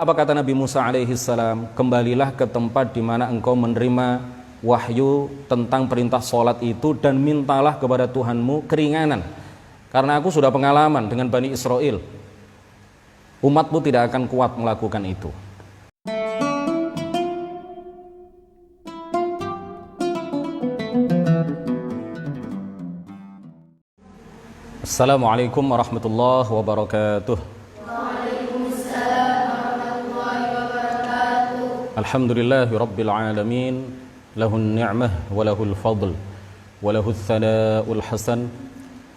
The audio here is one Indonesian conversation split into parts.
Apa kata Nabi Musa alaihi salam? Kembalilah ke tempat di mana engkau menerima wahyu tentang perintah sholat itu dan mintalah kepada Tuhanmu keringanan. Karena aku sudah pengalaman dengan Bani Israel. Umatmu tidak akan kuat melakukan itu. Assalamualaikum warahmatullahi wabarakatuh. Alhamdulillahi Rabbil Alamin. Lahun ni'mah wa lahul fadl wa lahul thana'ul hasan.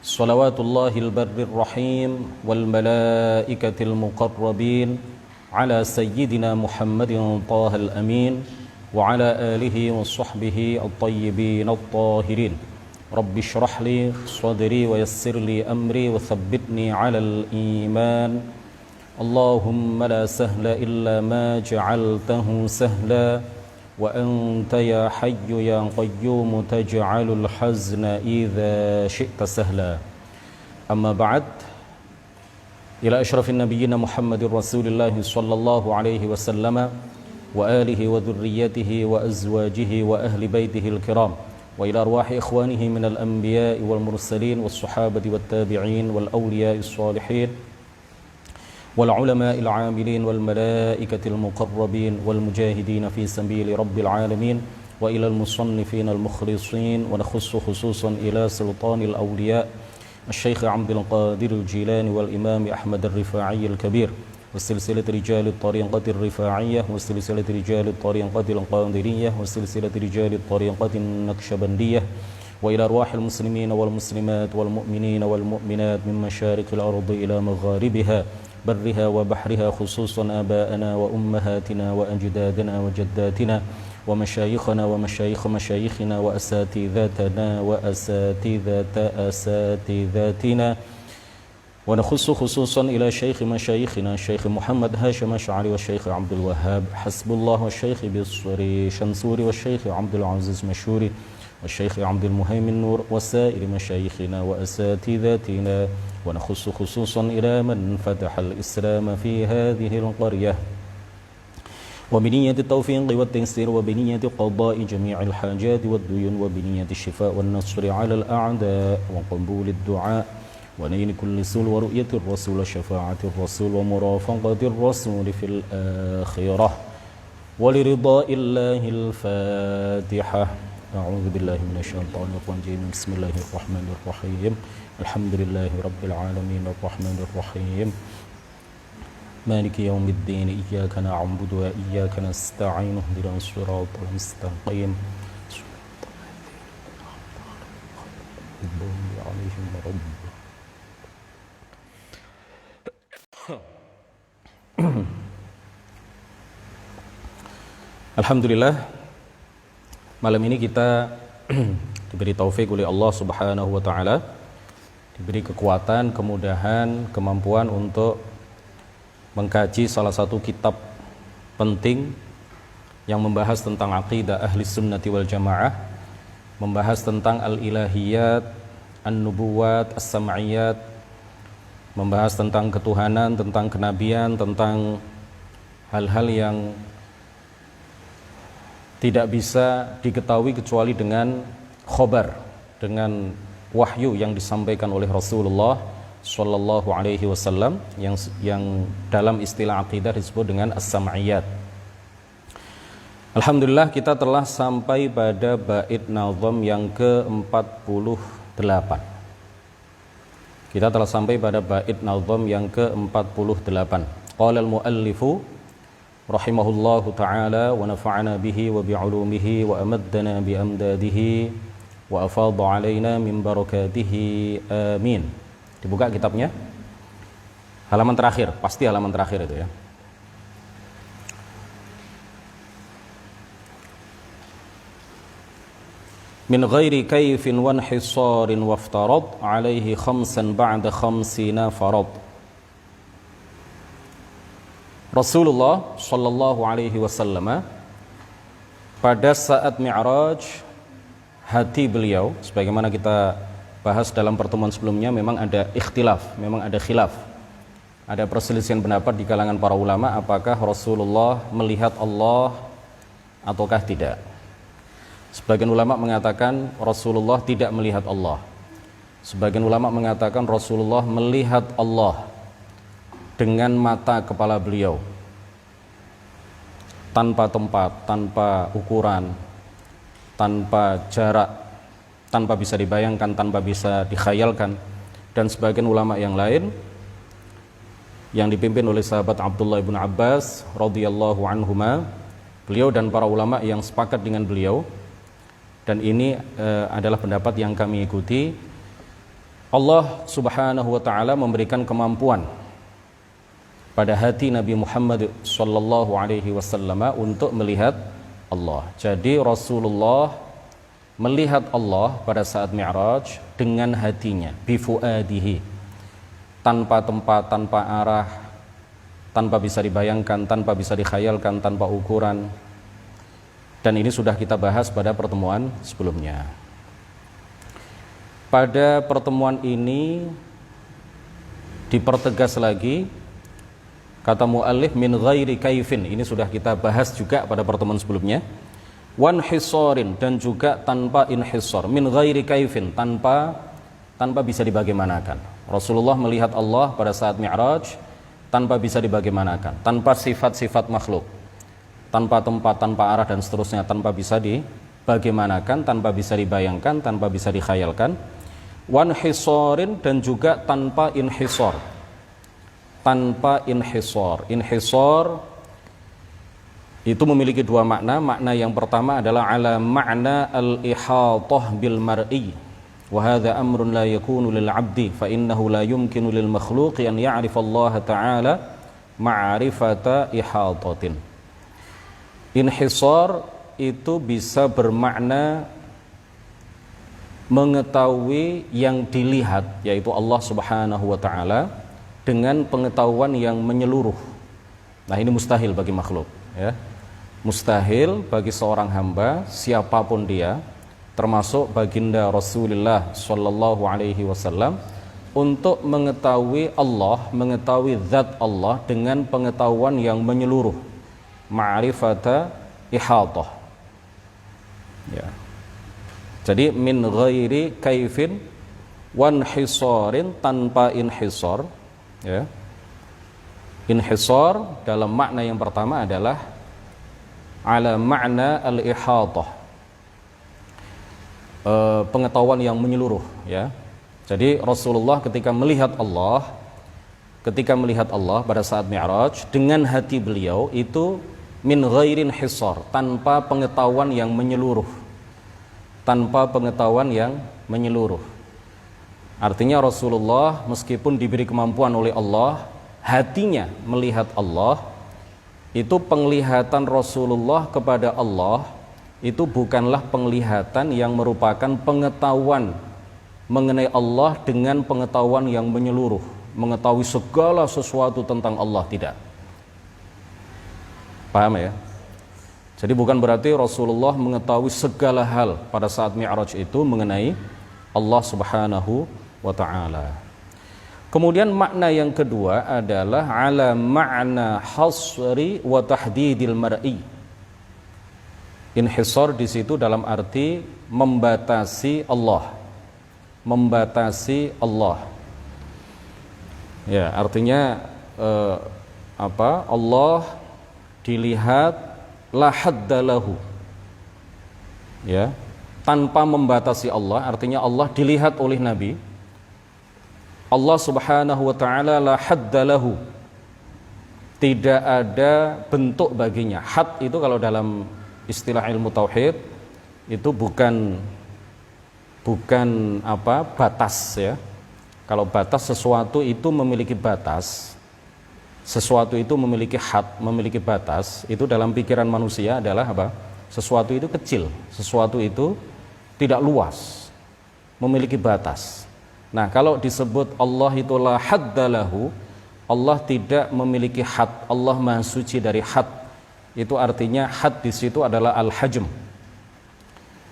Salawatullahil barrir rahim wal malaikatil muqarrabin ala sayyidina Muhammadin tahal amin wa ala alihi wa sahbihi at-tayyibin at-tahirin. Rabbi shrah li sadri wa yassir li amri wa thabbitni ala al-iman. Allahumma la sahla illa ma ja'altahu sahla wa anta ya hayyu ya qayyum taj'alul hazna idza syi'ta sahla. Amma ba'd. Ila asyrafin nabiyyina Muhammadir Rasulillah sallallahu alaihi wasallam wa alihi wa dhurriyyatihi wa azwajihi wa ahli baitihi al-kiram wa ila arwahi ikhwanihi minal anbiya'i wal mursalin was sahabati wat tabi'in wal awliya'is salihin والعلماء العاملين والملائكة المقربين والمجاهدين في سبيل رب العالمين وإلى المصنفين المخلصين ونخص خصوصا إلى سلطان الأولياء الشيخ عبد القادر الجيلاني والإمام أحمد الرفاعي الكبير وسلسلة رجال الطريقة الرفاعية وسلسلة رجال الطريقة القادرية وسلسلة رجال الطريقة النكشبندية وإلى أرواح المسلمين والمسلمات والمؤمنين والمؤمنات من مشارق الأرض إلى مغاربها برها وبحرها خصوصا آباءنا وأمهاتنا وأجدادنا وجداتنا ومشايخنا ومشايخ مشايخنا وأساتذتنا وأساتذة أساتذتنا ونخص خصوصا إلى شيخ مشايخنا الشيخ محمد هاشم الأشعري والشيخ عبد الوهاب حسب الله والشيخ بصري شنصوري والشيخ عبد العزيز مشوري والشيخ عبد المهيمن نور وسائر مشايخنا وأساتذتنا ونخص خصوصا إلى من فتح الإسلام في هذه القرية وبنية التوفيق والتيسير وبنية قضاء جميع الحاجات والديون وبنية الشفاء والنصر على الأعداء وقبول الدعاء ونيل كل سول ورؤية الرسول وشفاعة الرسول ومرافقة الرسول في الآخرة ولرضاء الله الفاتحة. أعوذ بالله من الشيطان الرجيم. بسم الله الرحمن الرحيم. الحمد لله رب العالمين الرحمن الرحيم مالك يوم الدين إياك نعبد وإياك نستعين اهدنا الصراط المستقيم Alhamdulillah, malam ini kita diberi taufik oleh Allah Subhanahu wa taala, diberi kekuatan, kemudahan, kemampuan untuk mengkaji salah satu kitab penting yang membahas tentang aqidah ahli sunnati wal jamaah, membahas tentang al-ilahiyat, an-nubuwat, as-sam'iyat, membahas tentang ketuhanan, tentang kenabian, tentang hal-hal yang tidak bisa diketahui kecuali dengan khobar, dengan wahyu yang disampaikan oleh Rasulullah sallallahu alaihi wasallam yang dalam istilah akidah disebut dengan as-sam'iyat. Alhamdulillah, kita telah sampai pada bait nazam yang ke-48. Kita telah sampai pada bait nazam yang ke-48. Qala al-muallifu rahimahullahu ta'ala wa nafa'ana bihi wa bi'ulumihi wa amaddana bi amdadihi wa afadha alaina min barakatihi amin. Dibuka kitabnya, halaman terakhir, pasti halaman terakhir itu ya. Min ghairi kayfin wa inhisarin waftarad alaihi khamsan ba'da khamsina farad. Rasulullah sallallahu alaihi wasallam pada saat Mi'raj, hati beliau, sebagaimana kita bahas dalam pertemuan sebelumnya, memang ada ikhtilaf, memang ada khilaf ada perselisihan pendapat di kalangan para ulama apakah Rasulullah melihat Allah ataukah tidak. Sebagian ulama mengatakan Rasulullah tidak melihat Allah. Sebagian ulama mengatakan Rasulullah melihat Allah dengan mata kepala beliau, tanpa tempat, tanpa ukuran, tanpa jarak, tanpa bisa dibayangkan, tanpa bisa dikhayalkan. Dan sebagian ulama yang lain yang dipimpin oleh sahabat Abdullah bin Abbas radhiyallahu anhuma, beliau dan para ulama yang sepakat dengan beliau, dan ini adalah pendapat yang kami ikuti, Allah subhanahu wa ta'ala memberikan kemampuan pada hati Nabi Muhammad sallallahu alaihi wasallam untuk melihat Allah. Jadi Rasulullah melihat Allah pada saat Mi'raj dengan hatinya, bifuadihi, tanpa tempat, tanpa arah, tanpa bisa dibayangkan, tanpa bisa dikhayalkan, tanpa ukuran. Dan ini sudah kita bahas pada pertemuan sebelumnya. Pada pertemuan ini dipertegas lagi kata muallif min ghairi kaifin. Ini sudah kita bahas juga pada pertemuan sebelumnya. Wan hisarin, dan juga tanpa inhisar. Min ghairi kaifin, tanpa bisa dibagaimanakan. Rasulullah melihat Allah pada saat Mi'raj tanpa bisa dibagaimanakan, tanpa sifat-sifat makhluk, tanpa tempat, tanpa arah dan seterusnya, tanpa bisa dibagaimanakan, tanpa bisa dibayangkan, tanpa bisa dikhayalkan. Wan hisarin, dan juga tanpa inhisar. Tanpa inhisar. Inhisar itu memiliki dua makna. Makna yang pertama adalah ala ma'na al-ihatah bil mar'i. Wa hadha amrun la yakunu lil 'abdi fa innahu la yumkinu lil makhluqi an ya'rifa Allah ta'ala ma'rifata ihatatin. Inhisar itu bisa bermakna mengetahui yang dilihat, yaitu Allah Subhanahu wa ta'ala, dengan pengetahuan yang menyeluruh. Nah, ini mustahil bagi makhluk, ya. Mustahil bagi seorang hamba siapapun dia, termasuk baginda Rasulullah sallallahu alaihi wasallam, untuk mengetahui Allah, mengetahui zat Allah dengan pengetahuan yang menyeluruh, ma'rifata ihatah, ya. Jadi min ghairi kaifin wan hisarin, tanpa inhisar, ya. Inhisar dalam makna yang pertama adalah ala makna al-ihatah, pengetahuan yang menyeluruh, ya. Jadi Rasulullah ketika melihat Allah pada saat Mi'raj dengan hati beliau itu min ghairin hisar, tanpa pengetahuan yang menyeluruh. Tanpa pengetahuan yang menyeluruh. Artinya Rasulullah meskipun diberi kemampuan oleh Allah, hatinya melihat Allah, itu penglihatan Rasulullah kepada Allah itu bukanlah penglihatan yang merupakan pengetahuan mengenai Allah dengan pengetahuan yang menyeluruh, mengetahui segala sesuatu tentang Allah, tidak. Paham ya? Jadi bukan berarti Rasulullah mengetahui segala hal pada saat Mi'raj itu mengenai Allah Subhanahu wa ta'ala. Kemudian makna yang kedua adalah ala ma'na hasri wa tahdidil mar'i. Inhisar di situ dalam arti membatasi Allah. Membatasi Allah. Ya, artinya Allah dilihat la haddalahu, ya, tanpa membatasi Allah, artinya Allah dilihat oleh Nabi. Allah Subhanahu wa ta'ala la haddalahu, tidak ada bentuk baginya. Had itu kalau dalam istilah ilmu tauhid itu bukan batas, ya. Kalau batas, sesuatu itu memiliki batas, sesuatu itu memiliki had, memiliki batas, itu dalam pikiran manusia adalah apa? Sesuatu itu kecil, sesuatu itu tidak luas, memiliki batas. Nah, kalau disebut Allah itu la haddalahu, Allah tidak memiliki had, Allah maha suci dari had. Itu artinya had di situ adalah al-hajm.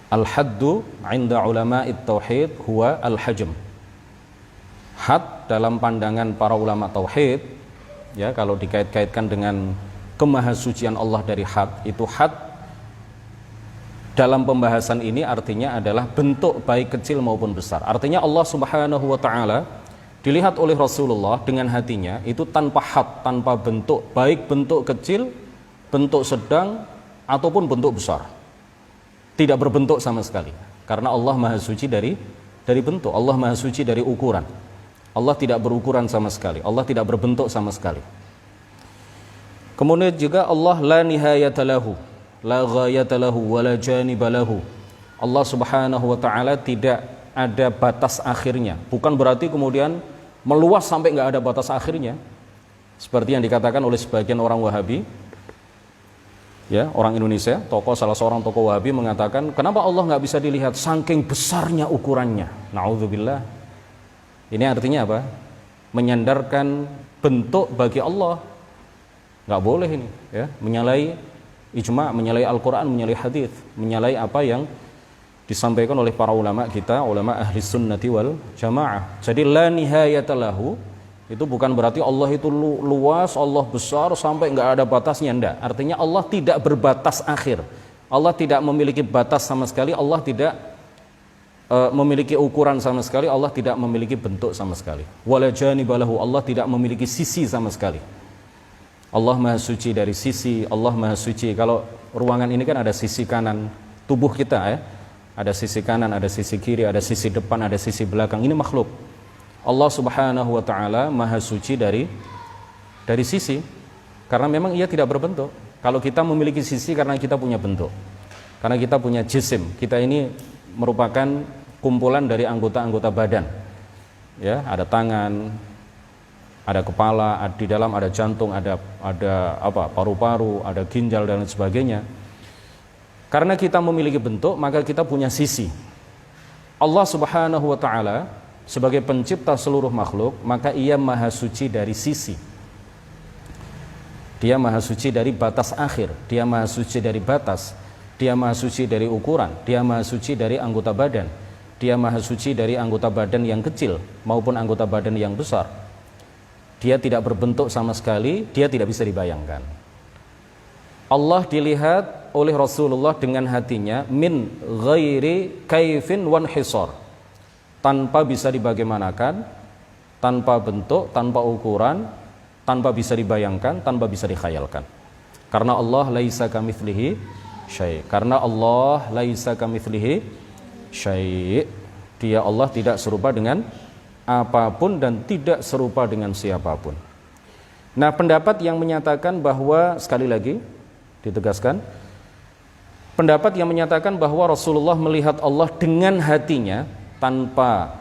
Al-haddu 'inda ulama'it tauhid huwa al-hajm. Had dalam pandangan para ulama tauhid ya, kalau dikait-kaitkan dengan kemahasucian Allah dari had, itu had dalam pembahasan ini artinya adalah bentuk baik kecil maupun besar. Artinya Allah Subhanahu wa taala dilihat oleh Rasulullah dengan hatinya itu tanpa had, tanpa bentuk, baik bentuk kecil, bentuk sedang ataupun bentuk besar. Tidak berbentuk sama sekali. Karena Allah Maha Suci dari bentuk, Allah Maha Suci dari ukuran. Allah tidak berukuran sama sekali, Allah tidak berbentuk sama sekali. Kemudian juga Allah la nihayata lahu, la ghayata lahu, wa la janiba lahu. Allah Subhanahu wa taala tidak ada batas akhirnya. Bukan berarti kemudian meluas sampai nggak ada batas akhirnya. Seperti yang dikatakan oleh sebagian orang Wahabi, ya, orang Indonesia, salah seorang tokoh Wahabi mengatakan, kenapa Allah nggak bisa dilihat saking besarnya ukurannya? Na'udzubillah. Ini artinya apa? Menyandarkan bentuk bagi Allah. Nggak boleh ini, ya, menyalahi ijma', menyalahi Al-Quran, menyalahi hadis, menyalahi apa yang disampaikan oleh para ulama kita, ulama ahli sunnati wal jamaah. Jadi la nihayata lahu itu bukan berarti Allah itu luas, Allah besar sampai nggak ada batasnya, enggak. Artinya Allah tidak berbatas akhir. Allah tidak memiliki batas sama sekali, Allah tidak memiliki ukuran sama sekali, Allah tidak memiliki bentuk sama sekali. Wala janibalahu, Allah tidak memiliki sisi sama sekali. Allah Maha Suci dari sisi, Allah Maha Suci. Kalau ruangan ini kan ada sisi kanan tubuh kita, ya. Ada sisi kanan, ada sisi kiri, ada sisi depan, ada sisi belakang. Ini makhluk. Allah Subhanahu wa taala Maha Suci dari sisi, karena memang ia tidak berbentuk. Kalau kita memiliki sisi karena kita punya bentuk. Karena kita punya jisim. Kita ini merupakan kumpulan dari anggota-anggota badan. Ya, ada tangan, ada kepala, di dalam ada jantung, ada paru-paru, ada ginjal dan lain sebagainya. Karena kita memiliki bentuk, maka kita punya sisi. Allah Subhanahu wa taala sebagai pencipta seluruh makhluk, maka ia Maha Suci dari sisi. Dia Maha Suci dari batas akhir, dia Maha Suci dari batas, dia Maha Suci dari ukuran, dia Maha Suci dari anggota badan, dia Maha Suci dari anggota badan yang kecil maupun anggota badan yang besar. Dia tidak berbentuk sama sekali, dia tidak bisa dibayangkan. Allah dilihat oleh Rasulullah dengan hatinya min ghairi kaifin wan hisar, tanpa bisa dibagaimanakan, tanpa bentuk, tanpa ukuran, tanpa bisa dibayangkan, tanpa bisa dikhayalkan. Karena Allah laisa kamitslihi syai'. Karena Allah laisa kamitslihi syai'. Dia Allah tidak serupa dengan apapun dan tidak serupa dengan siapapun. Nah, pendapat yang menyatakan bahwa, sekali lagi ditegaskan, pendapat yang menyatakan bahwa Rasulullah melihat Allah dengan hatinya tanpa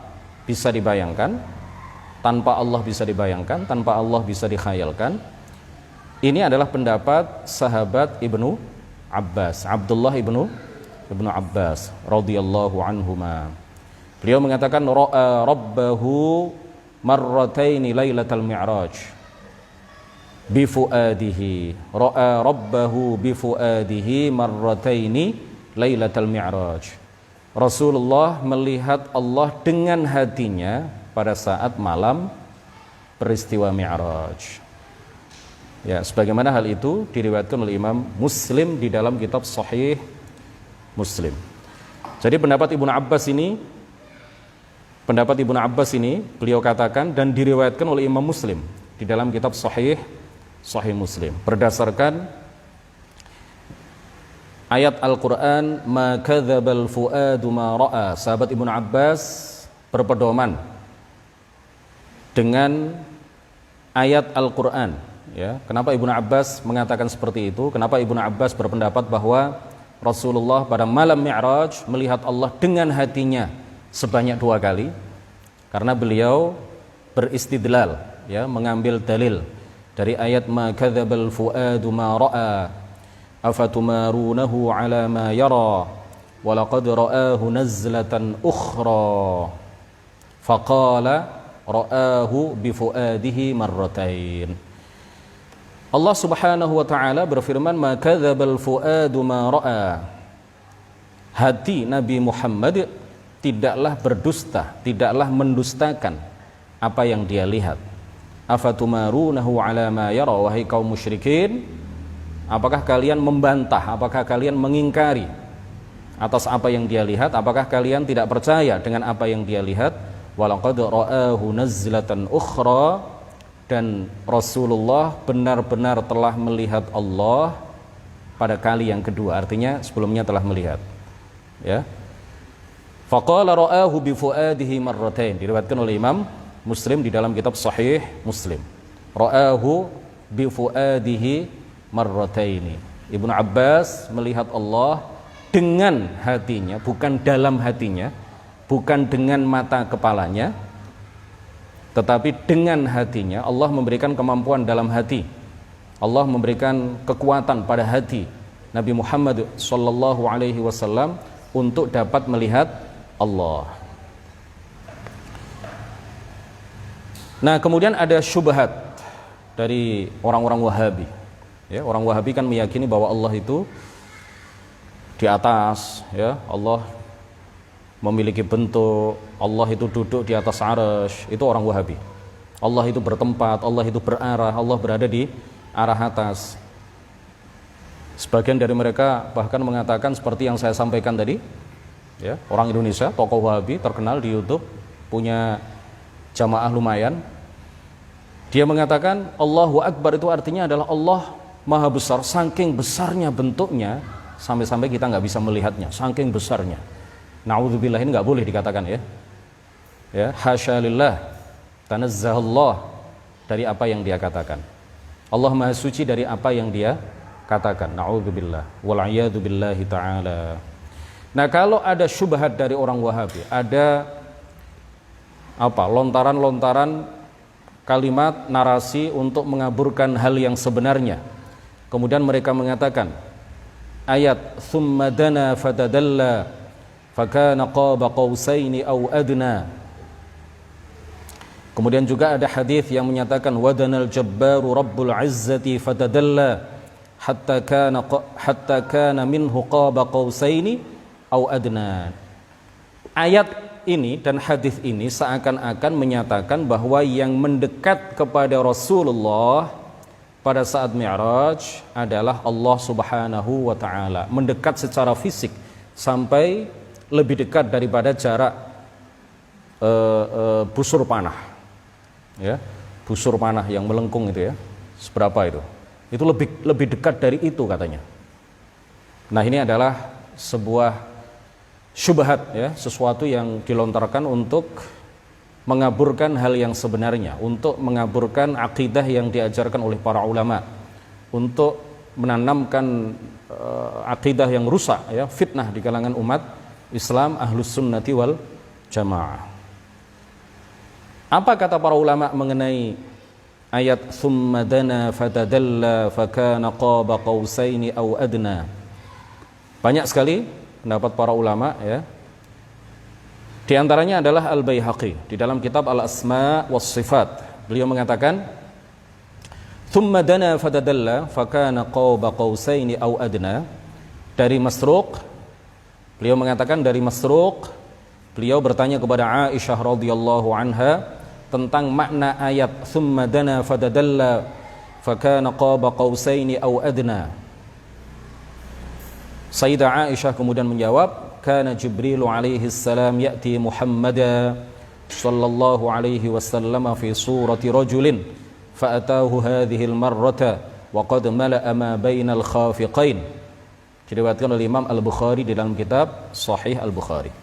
bisa dibayangkan, tanpa Allah bisa dibayangkan, tanpa Allah bisa dikhayalkan, ini adalah pendapat sahabat Ibnu Abbas, Abdullah Ibnu Abbas radhiyallahu anhuma. Beliau mengatakan ra'a rabbahu marrataini lailatal mi'raj bi fuadihi, ra'a rabbahu bi fuadihi marrataini lailatal mi'raj. Rasulullah melihat Allah dengan hatinya pada saat malam peristiwa Mi'raj. Ya, sebagaimana hal itu diriwayatkan oleh Imam Muslim di dalam kitab Sahih Muslim. Jadi pendapat Ibnu Abbas ini beliau katakan dan diriwayatkan oleh Imam Muslim di dalam kitab Sahih Muslim berdasarkan ayat Al-Quran, ma kadzabal fuadu ma ra'a. Sahabat Ibnu Abbas berpedoman dengan ayat Al-Quran, ya. Kenapa Ibnu Abbas mengatakan seperti itu? Kenapa Ibnu Abbas berpendapat bahwa Rasulullah pada malam Mi'raj melihat Allah dengan hatinya sebanyak 2 kali? Karena beliau beristidlal, ya, mengambil dalil dari ayat ma kadzabal fuadu ma ra'a afatumarunahu ala ma yara walaqad ra'ahu nazlatan ukhra faqala ra'ahu bifuadihi marratain. Allah Subhanahu wa taala berfirman ma kadzabal fuadu ma ra'a. Hati Nabi Muhammad tidaklah berdusta, tidaklah mendustakan apa yang dia lihat. afatumarunahu ala ma yara, wahai kaum musyrikin, apakah kalian membantah, apakah kalian mengingkari atas apa yang dia lihat, apakah kalian tidak percaya dengan apa yang dia lihat? Walaqad ra'ahu nazlatan ukhra, dan Rasulullah benar-benar telah melihat Allah pada kali yang kedua, artinya sebelumnya telah melihat, ya. Faqala ra'ahu bi fuadihi marratain, diriwayatkan oleh Imam Muslim di dalam kitab Sahih Muslim. Ra'ahu bi fuadihi marrataini. Ibnu Abbas melihat Allah dengan hatinya, bukan dalam hatinya, bukan dengan mata kepalanya, tetapi dengan hatinya. Allah memberikan kemampuan dalam hati, Allah memberikan kekuatan pada hati Nabi Muhammad sallallahu alaihi wasallam untuk dapat melihat Allah. Nah, kemudian ada syubhat dari orang-orang Wahabi. Ya, orang Wahabi kan meyakini bahwa Allah itu di atas, ya, Allah memiliki bentuk, Allah itu duduk di atas arsy. Itu orang Wahabi. Allah itu bertempat, Allah itu berarah, Allah berada di arah atas. Sebagian dari mereka bahkan mengatakan seperti yang saya sampaikan tadi, ya, orang Indonesia, tokoh Wahabi terkenal di YouTube, punya jamaah lumayan. Dia mengatakan Allahu Akbar itu artinya adalah Allah Maha Besar, saking besarnya bentuknya sampai-sampai kita nggak bisa melihatnya, saking besarnya. Na'udzubillah, ini nggak boleh dikatakan, ya. Ya, hasya lillah, tanazzahallah dari apa yang dia katakan. Allah Maha Suci dari apa yang dia katakan. Na'udzubillah, wal'iyadu billahi ta'ala. Nah, kalau ada syubhat dari orang Wahabi, ada lontaran-lontaran kalimat narasi untuk mengaburkan hal yang sebenarnya. Kemudian mereka mengatakan ayat thumma dana fatadalla fakana qaba qausaini aw adna. Kemudian juga ada hadis yang menyatakan wadanal jabbaru rabbul izzati fatadalla hatta kana minhu qaba qausaini aw adna. Ayat ini dan hadis ini seakan-akan menyatakan bahwa yang mendekat kepada Rasulullah pada saat Mi'raj adalah Allah Subhanahu wa ta'ala, mendekat secara fisik sampai lebih dekat daripada jarak busur panah, ya, busur panah yang melengkung itu, ya, seberapa itu lebih dekat dari itu katanya. Nah, ini adalah sebuah syubhat, ya, sesuatu yang dilontarkan untuk mengaburkan hal yang sebenarnya, untuk mengaburkan akidah yang diajarkan oleh para ulama, untuk menanamkan akidah yang rusak, ya, fitnah di kalangan umat Islam Ahlus Sunnati wal Jamaah. Apa kata para ulama mengenai ayat thumma dana fatadalla fakana qaba qausaini aw adna? Banyak sekali pendapat para ulama, ya. Di antaranya adalah Al-Baihaqi di dalam kitab Al-Asma was Sifat. Beliau mengatakan thumma dana fatadalla fakana qaba qausaini aw adna. Dari Masruq, beliau mengatakan dari Masruq, beliau bertanya kepada Aisyah radhiyallahu anha tentang makna ayat thumma dana fatadalla fakana qaba qausaini aw adna. Sayyidah Aisyah kemudian menjawab, kana Jibril alaihi salam ya'ti Muhammada sallallahu alaihi wasallam fi surati rajulin fa'atahu hadhihi al-marrata wa qad mala'a ma bainal khafiqain. Diriwayatkan oleh Imam Al-Bukhari di dalam kitab Sahih Al-Bukhari.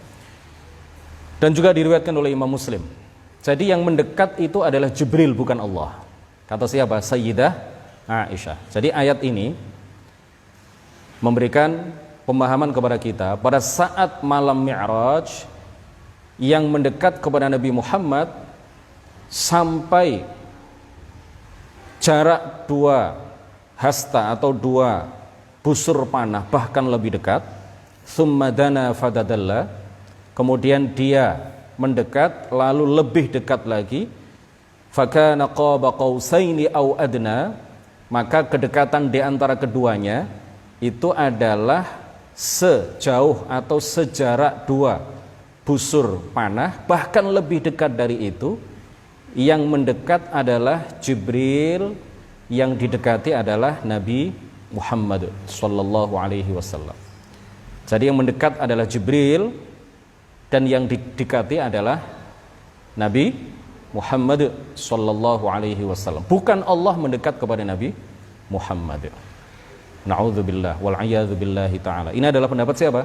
Dan juga diriwayatkan oleh Imam Muslim. Jadi yang mendekat itu adalah Jibril, bukan Allah. Kata siapa? Sayyidah Aisyah. Jadi ayat ini memberikan pemahaman kepada kita pada saat malam Mi'raj yang mendekat kepada Nabi Muhammad sampai jarak 2 hasta atau 2 busur panah, bahkan lebih dekat. Tsumma dana fadadalla, kemudian dia mendekat lalu lebih dekat lagi. Fakana qaba qausaini aw adna, maka kedekatan di antara keduanya itu adalah sejauh atau sejarak 2 busur panah, bahkan lebih dekat dari itu. Yang mendekat adalah Jibril, yang didekati adalah Nabi Muhammad sallallahu alaihi wasallam. Jadi yang mendekat adalah Jibril dan yang didekati adalah Nabi Muhammad sallallahu alaihi wasallam. Bukan Allah mendekat kepada Nabi Muhammad. Na'udzubillah wal a'yadzu billahi taala. Ini adalah pendapat siapa?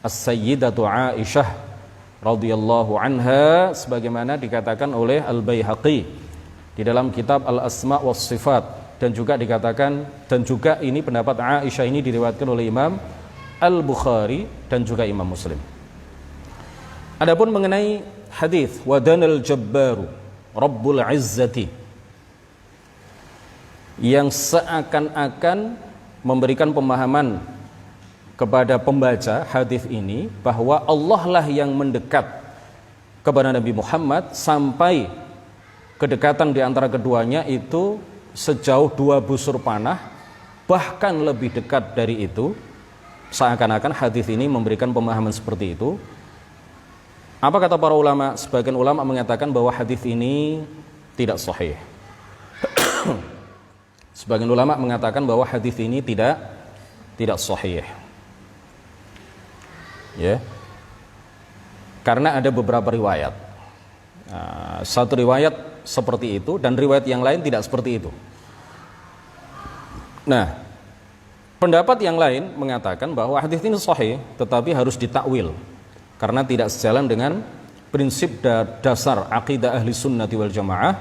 As-Sayyidatu Aisyah radhiyallahu anha, sebagaimana dikatakan oleh Al-Baihaqi di dalam kitab Al-Asma' was Sifat, dan juga dikatakan, dan juga ini pendapat Aisyah ini diriwayatkan oleh Imam Al-Bukhari dan juga Imam Muslim. Adapun mengenai hadis wadanal jabbaru rabbul izzati, yang seakan-akan memberikan pemahaman kepada pembaca hadis ini bahwa Allah lah yang mendekat kepada Nabi Muhammad sampai kedekatan di antara keduanya itu sejauh 2 busur panah, bahkan lebih dekat dari itu. Seakan-akan hadis ini memberikan pemahaman seperti itu. Apa kata para ulama? Sebagian ulama mengatakan bahwa hadis ini tidak sahih. Sebagian ulama mengatakan bahwa hadis ini tidak sahih. Ya. Karena ada beberapa riwayat. Satu riwayat seperti itu dan riwayat yang lain tidak seperti itu. Nah, pendapat yang lain mengatakan bahwa hadis ini sahih tetapi harus ditakwil karena tidak sejalan dengan prinsip dasar akidah ahli sunnati wal jamaah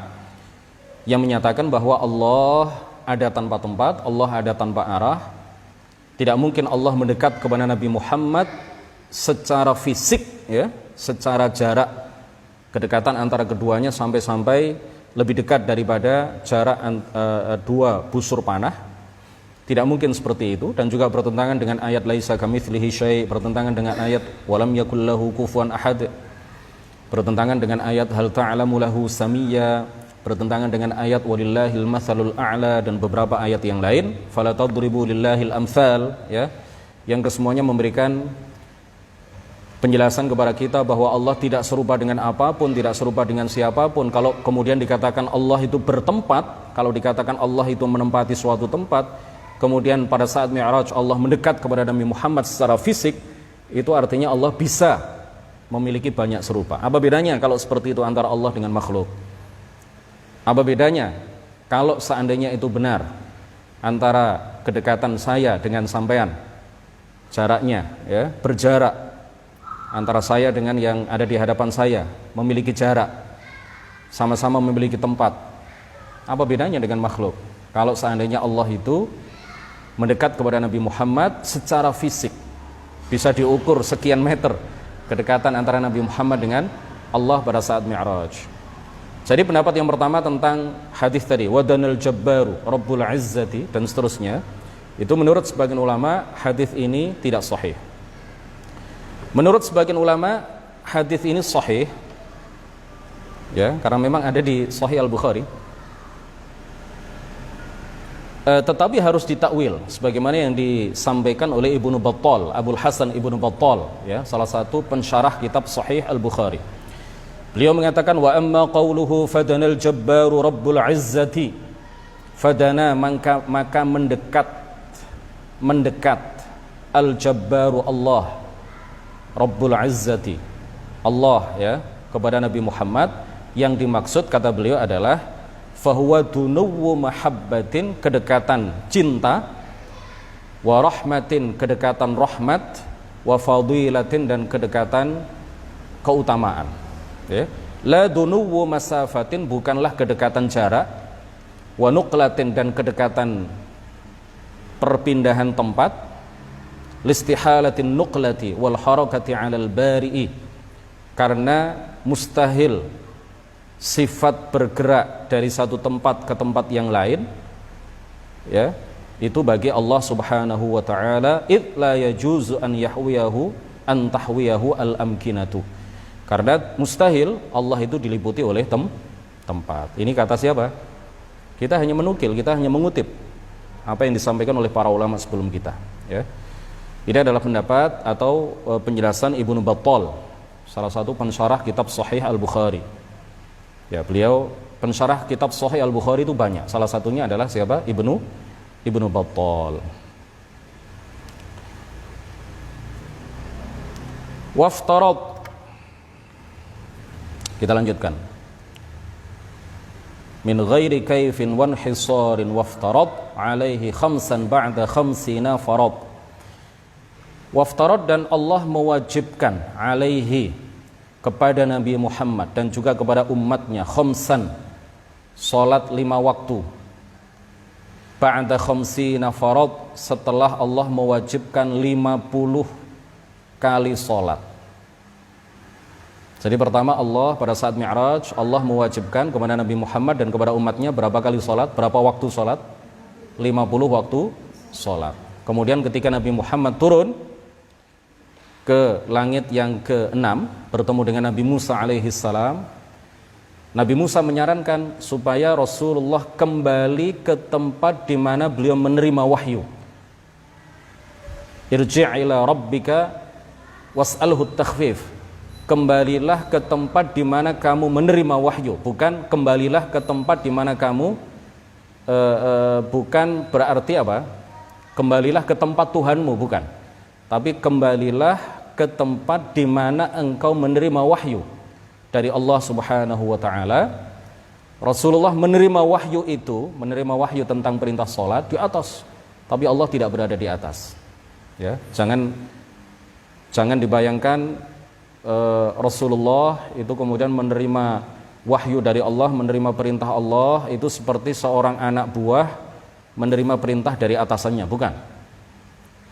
yang menyatakan bahwa Allah ada tanpa tempat, Allah ada tanpa arah. Tidak mungkin Allah mendekat kepada Nabi Muhammad secara fisik, ya, secara jarak. Kedekatan antara keduanya sampai lebih dekat daripada jarak 2 busur panah. Tidak mungkin seperti itu, dan juga bertentangan dengan ayat laisa kamitslihi syai', bertentangan dengan ayat walam yakul lahu kufuwan ahad, bertentangan dengan ayat hal ta'lamu lahu samiyya, bertentangan dengan ayat walillahil matsalul a'la, dan beberapa ayat yang lain fala tadribu lillahil amsal, ya, yang kesemuanya memberikan penjelasan kepada kita bahwa Allah tidak serupa dengan apapun, tidak serupa dengan siapapun. Kalau kemudian dikatakan Allah itu bertempat, kalau dikatakan Allah itu menempati suatu tempat, kemudian pada saat Mi'raj Allah mendekat kepada Nabi Muhammad secara fisik, itu artinya Allah bisa memiliki banyak serupa. Apa bedanya kalau seperti itu antara Allah dengan makhluk? Apa bedanya kalau seandainya itu benar antara kedekatan saya dengan sampean, jaraknya, ya, berjarak antara saya dengan yang ada di hadapan saya, memiliki jarak, sama-sama memiliki tempat. Apa bedanya dengan makhluk? Kalau seandainya Allah itu mendekat kepada Nabi Muhammad secara fisik, bisa diukur sekian meter kedekatan antara Nabi Muhammad dengan Allah pada saat Mi'raj. Jadi pendapat yang pertama tentang hadis tadi wadanal jabbaru rabbul izzati dan seterusnya, itu menurut sebagian ulama hadis ini tidak sahih. Menurut sebagian ulama hadis ini sahih, ya, karena memang ada di Sahih Al-Bukhari. Tetapi harus ditakwil sebagaimana yang disampaikan oleh Ibnu Battal, Abul Hasan Ibnu Battal, ya, salah satu pensyarah kitab Sahih Al-Bukhari. Beliau mengatakan wa amma qauluhu fadanal jabbaru rabbul izzati, fadana maka mendekat al-jabbaru Allah rabbul izzati, Allah, ya, kepada Nabi Muhammad. Yang dimaksud kata beliau adalah fahuwa dunuwu mahabbatin, kedekatan cinta, wa rahmatin, kedekatan rahmat, wa fadilatin, dan kedekatan keutamaan, ya. La dunuwu masafatin, bukanlah kedekatan jarak, wa nuqlatin, dan kedekatan perpindahan tempat, listihalatin nuqlati wal harakati 'alal bari'i, karena mustahil sifat bergerak dari satu tempat ke tempat yang lain, ya, itu bagi Allah Subhanahu wa taala. Id la yajuzu an yahwiyahu an tahwiyahu al amkinatu, karena mustahil Allah itu diliputi oleh tempat. Ini kata siapa? Kita hanya menukil, kita hanya mengutip apa yang disampaikan oleh para ulama sebelum kita, ya. Ini adalah pendapat atau penjelasan Ibnu Battal, salah satu pensyarah kitab Sahih Al-Bukhari. Ya, beliau pensyarah kitab Sahih Al-Bukhari itu banyak. Salah satunya adalah siapa? Ibnu Battal. Waftarad. Kita lanjutkan. Min ghairi kaifin wan hisarin waftarad alaihi khamsan ba'da khamsina farad. Waftarad, dan Allah mewajibkan alaihi, kepada Nabi Muhammad dan juga kepada umatnya, khamsan, salat 5 waktu. Ba'da khamsina farad, setelah Allah mewajibkan 50 kali salat. Jadi pertama Allah pada saat Mi'raj, Allah mewajibkan kepada Nabi Muhammad dan kepada umatnya berapa kali salat, berapa waktu salat? 50 waktu salat. Kemudian ketika Nabi Muhammad turun ke langit yang ke-6 bertemu dengan Nabi Musa alaihi salam, Nabi Musa menyarankan supaya Rasulullah kembali ke tempat di mana beliau menerima wahyu. Irji' ila rabbika was'alhu takhfif. Kembalilah ke tempat di mana kamu menerima wahyu, bukan kembalilah ke tempat di mana kamu bukan berarti apa? Kembalilah ke tempat Tuhanmu, bukan. Tapi kembalilah ke tempat di mana engkau menerima wahyu dari Allah Subhanahu wa taala. Rasulullah menerima wahyu itu, menerima wahyu tentang perintah salat di atas, tapi Allah tidak berada di atas. Ya, jangan dibayangkan Rasulullah itu kemudian menerima wahyu dari Allah, menerima perintah Allah itu seperti seorang anak buah menerima perintah dari atasannya, bukan.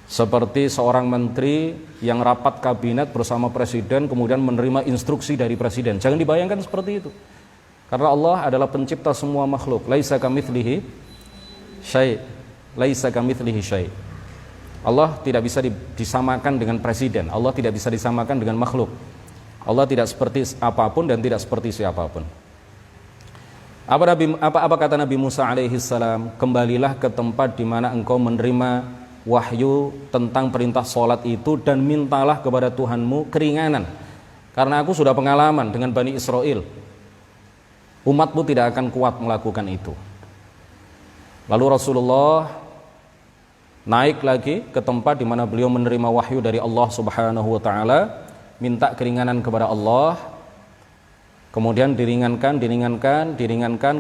Seperti seorang menteri yang rapat kabinet bersama presiden kemudian menerima instruksi dari presiden. Jangan dibayangkan seperti itu. Karena Allah adalah pencipta semua makhluk. Laisa kamitslihi syai'. Laisa kamitslihi syai'. Allah tidak bisa disamakan dengan presiden. Allah tidak bisa disamakan dengan makhluk. Allah tidak seperti apapun dan tidak seperti siapapun. Apa kata Nabi Musa alaihi salam? Kembalilah ke tempat di mana engkau menerima wahyu tentang perintah sholat itu dan mintalah kepada Tuhanmu keringanan, karena aku sudah pengalaman dengan Bani Israel, umatmu tidak akan kuat melakukan itu. Lalu Rasulullah naik lagi ke tempat di mana beliau menerima wahyu dari Allah Subhanahu wa taala, minta keringanan kepada Allah, kemudian diringankan,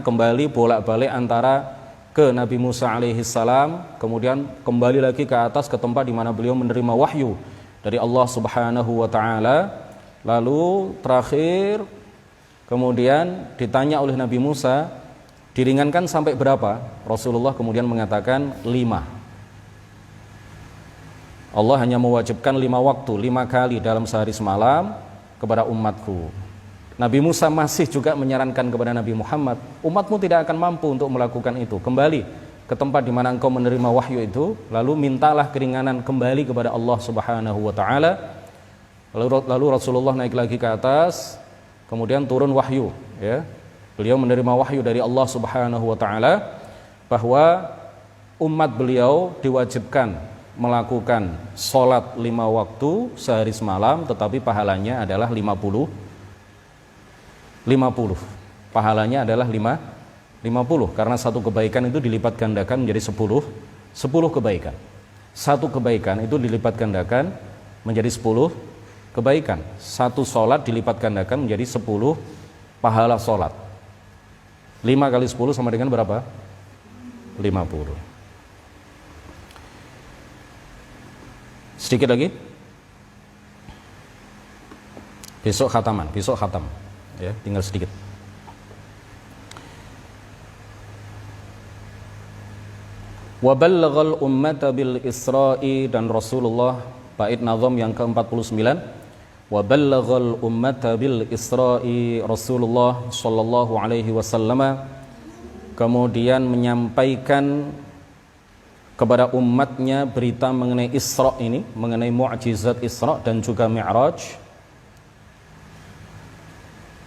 kembali bolak-balik antara ke Nabi Musa alaihi salam, kemudian kembali lagi ke atas ke tempat di mana beliau menerima wahyu dari Allah Subhanahu wa taala. Lalu terakhir kemudian ditanya oleh Nabi Musa, diringankan sampai berapa? Rasulullah kemudian mengatakan 5. Allah hanya mewajibkan 5 waktu, 5 kali dalam sehari semalam kepada umatku. Nabi Musa masih juga menyarankan kepada Nabi Muhammad, umatmu tidak akan mampu untuk melakukan itu. Kembali ke tempat di mana engkau menerima wahyu itu, lalu mintalah keringanan kembali kepada Allah Subhanahu wa taala. Lalu Rasulullah naik lagi ke atas, kemudian turun wahyu, ya. Beliau menerima wahyu dari Allah Subhanahu wa taala bahwa umat beliau diwajibkan melakukan sholat 5 waktu sehari semalam, tetapi pahalanya adalah 50. Pahalanya adalah 50, karena satu kebaikan itu dilipat gandakan menjadi 10 kebaikan. Satu kebaikan itu dilipat gandakan menjadi 10 kebaikan. Satu sholat dilipat gandakan menjadi 10 pahala sholat. 5 kali 10 sama dengan berapa? 50. Sedikit lagi. Besok khatam. Ya, tinggal sedikit. Wa ballaghal ummata bil Isra'i, dan Rasulullah, bait nazam yang ke-49, wa ballaghal ummata bil Isra'i, Rasulullah sallallahu alaihi wasallam kemudian menyampaikan kepada umatnya berita mengenai Isra ini, mengenai mukjizat Isra dan juga Mi'raj.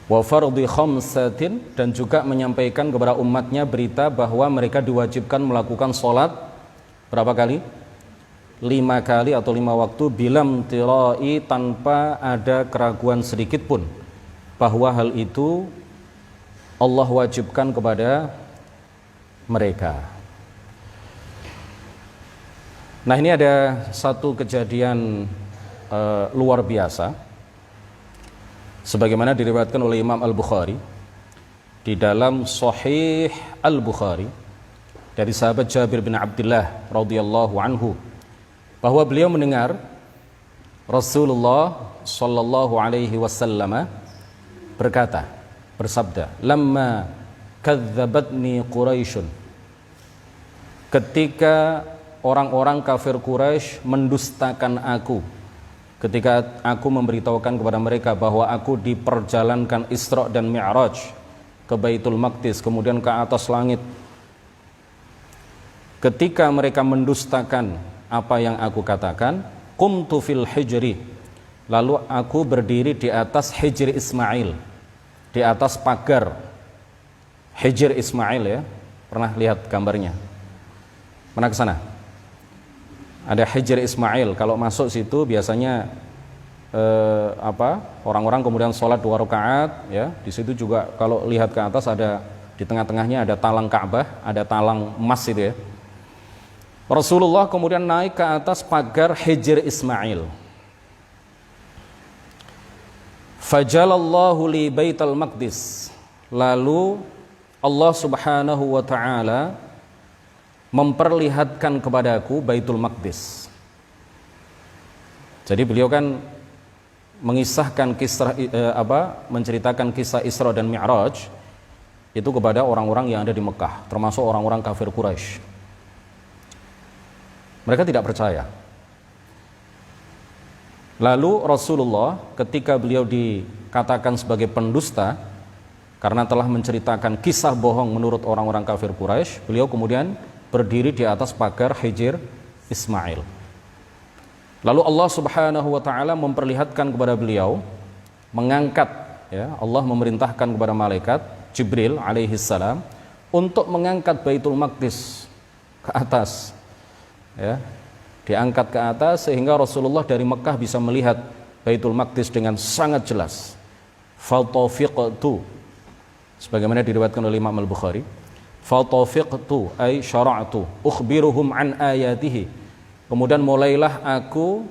Wa fardhi khamsatin, dan juga menyampaikan kepada umatnya berita bahwa mereka diwajibkan melakukan sholat berapa kali? 5 kali atau 5 waktu, bilam tirai, tanpa ada keraguan sedikit pun bahwa hal itu Allah wajibkan kepada mereka. Nah, ini ada satu kejadian luar biasa sebagaimana diriwayatkan oleh Imam Al-Bukhari di dalam Sahih Al-Bukhari dari sahabat Jabir bin Abdullah radhiyallahu anhu bahwa beliau mendengar Rasulullah sallallahu alaihi wasallam bersabda, "Lamma kadzabatni Quraisyun." Ketika orang-orang kafir Quraisy mendustakan aku, ketika aku memberitahukan kepada mereka bahwa aku diperjalankan Isra dan Mi'raj ke Baitul Maqdis, kemudian ke atas langit. Ketika mereka mendustakan apa yang aku katakan, qumtu fil hijri, lalu aku berdiri di atas Hijri Ismail, di atas pagar Hijr Ismail, ya. Pernah lihat gambarnya? Mana ke sana? Ada Hijr Ismail. Kalau masuk situ biasanya orang-orang kemudian sholat 2 rakaat, ya. Di situ juga kalau lihat ke atas ada di tengah-tengahnya ada talang Ka'bah, ada talang emas itu, ya. Rasulullah kemudian naik ke atas pagar Hijr Ismail. Fajalallahu li Baitul Maqdis. Lalu Allah Subhanahu wa taala memperlihatkan kepadaku Baitul Maqdis. Jadi beliau kan mengisahkan kisah menceritakan kisah Isra dan Mi'raj itu kepada orang-orang yang ada di Mekah, termasuk orang-orang kafir Quraisy. Mereka tidak percaya. Lalu Rasulullah ketika beliau dikatakan sebagai pendusta karena telah menceritakan kisah bohong menurut orang-orang kafir Quraisy, beliau kemudian berdiri di atas pagar Hijr Ismail. Lalu Allah Subhanahu wa taala memperlihatkan kepada beliau, mengangkat, ya, Allah memerintahkan kepada malaikat Jibril alaihi salam untuk mengangkat Baitul Maqdis ke atas. Ya, diangkat ke atas sehingga Rasulullah dari Mekah bisa melihat Baitul Maqdis dengan sangat jelas. Fatafiqtu, sebagaimana diriwayatkan oleh Imam Al-Bukhari, fatafiqtu ay syara'tu ukhbiruhum an ayatihi. Kemudian mulailah aku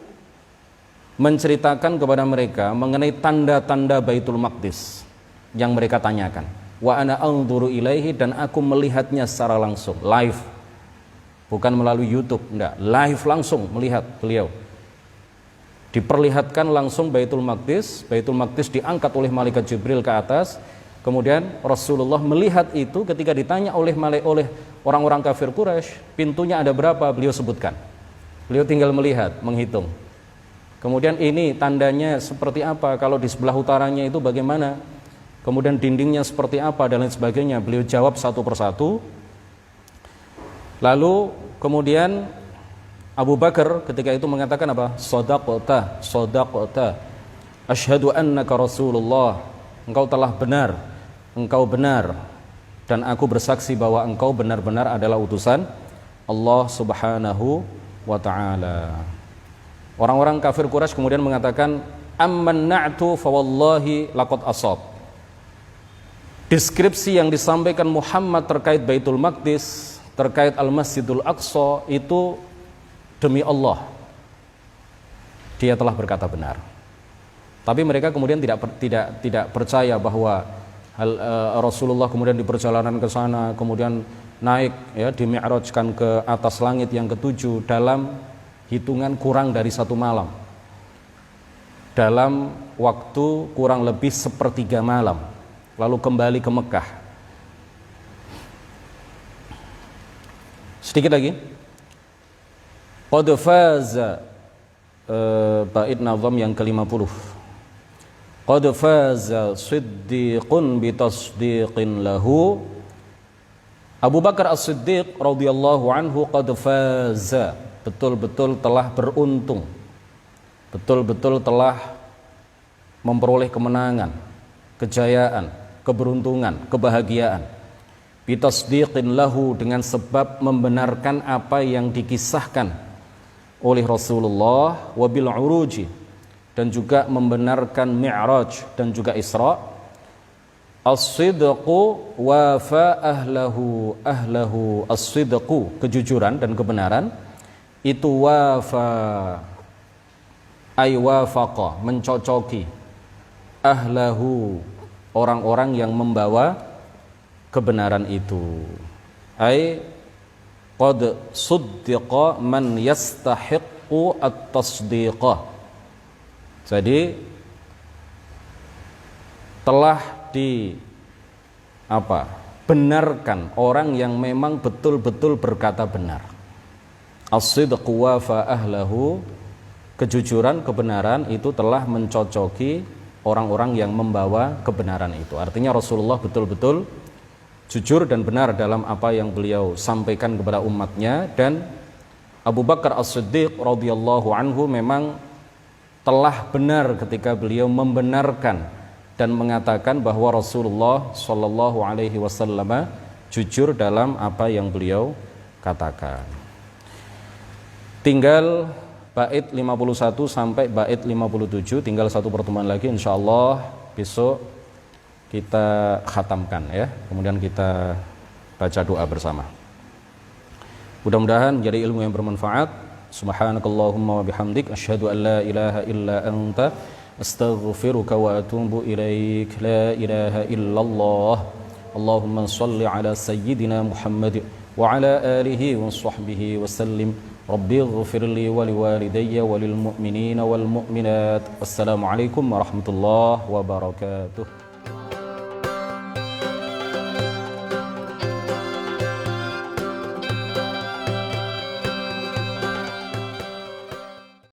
menceritakan kepada mereka mengenai tanda-tanda Baitul Maqdis yang mereka tanyakan. Wa ana anzuru ilaihi, dan aku melihatnya secara langsung, live. Bukan melalui YouTube, enggak, live langsung melihat beliau. Diperlihatkan langsung Baitul Maqdis diangkat oleh malaikat Jibril ke atas. Kemudian Rasulullah melihat itu ketika ditanya oleh orang-orang kafir Quraisy, pintunya ada berapa? Beliau sebutkan. Beliau tinggal melihat, menghitung. Kemudian ini tandanya seperti apa? Kalau di sebelah utaranya itu bagaimana? Kemudian dindingnya seperti apa dan lain sebagainya. Beliau jawab satu persatu. Lalu kemudian Abu Bakar ketika itu mengatakan apa? Shadaqta, shadaqta. Asyhadu annaka Rasulullah. Engkau telah benar. Engkau benar. Dan aku bersaksi bahwa engkau benar-benar adalah utusan Allah Subhanahu wa taala. Orang-orang kafir Quraisy kemudian mengatakan, "Ammanna'tu fa wallahi laqad asab." Deskripsi yang disampaikan Muhammad terkait Baitul Maqdis, terkait Al-Masjidul Aqsa itu demi Allah dia telah berkata benar. Tapi mereka kemudian tidak percaya bahwa Rasulullah kemudian di perjalanan ke sana kemudian naik, ya, dimi'rajkan ke atas langit yang ke-7 dalam hitungan kurang dari 1 malam, dalam waktu kurang lebih 1/3 malam, lalu kembali ke Mekah. Sedikit lagi. Qad faza, bait nazam yang ke-50. Qad faza siddiqun bitasdiqin lahu. Abu Bakar As-Siddiq radhiyallahu anhu qad faza, betul-betul telah beruntung, betul-betul telah memperoleh kemenangan, kejayaan, keberuntungan, kebahagiaan. Bitasdiqin lahu, dengan sebab membenarkan apa yang dikisahkan oleh Rasulullah, wabil uruji, dan juga membenarkan Mi'raj dan juga Isra, As-sidqu wafa ahlahu as-sidqu, kejujuran dan kebenaran itu wafa ay wafaqa, mencocoki ahlahu, orang-orang yang membawa kebenaran itu. Ay qad suddiqa man yastahiqqu at-tasdiqah. Jadi telah benarkan orang yang memang betul-betul berkata benar. As-sidqu wafa ahlahu, kejujuran, kebenaran itu telah mencocoki orang-orang yang membawa kebenaran itu. Artinya Rasulullah betul-betul jujur dan benar dalam apa yang beliau sampaikan kepada umatnya, dan Abu Bakar As-Siddiq radhiyallahu anhu memang telah benar ketika beliau membenarkan dan mengatakan bahwa Rasulullah sallallahu alaihi wasallam jujur dalam apa yang beliau katakan. Tinggal bait 51 sampai bait 57, tinggal satu pertemuan lagi, insyaallah besok kita khatamkan ya. Kemudian kita baca doa bersama. Mudah-mudahan menjadi ilmu yang bermanfaat. Subhanakallahumma wa bihamdik asyhadu an la ilaha illa anta astaghfiruka wa atubu ilaik. La ilaha illallah. Allahumma shalli ala sayyidina Muhammad wa ala alihi wa sahbihi wa sallim. Rabbi ighfirli wa liwalidayya wa lil mu'minina wal mu'minat. Wassalamu alaikum warahmatullahi wabarakatuh.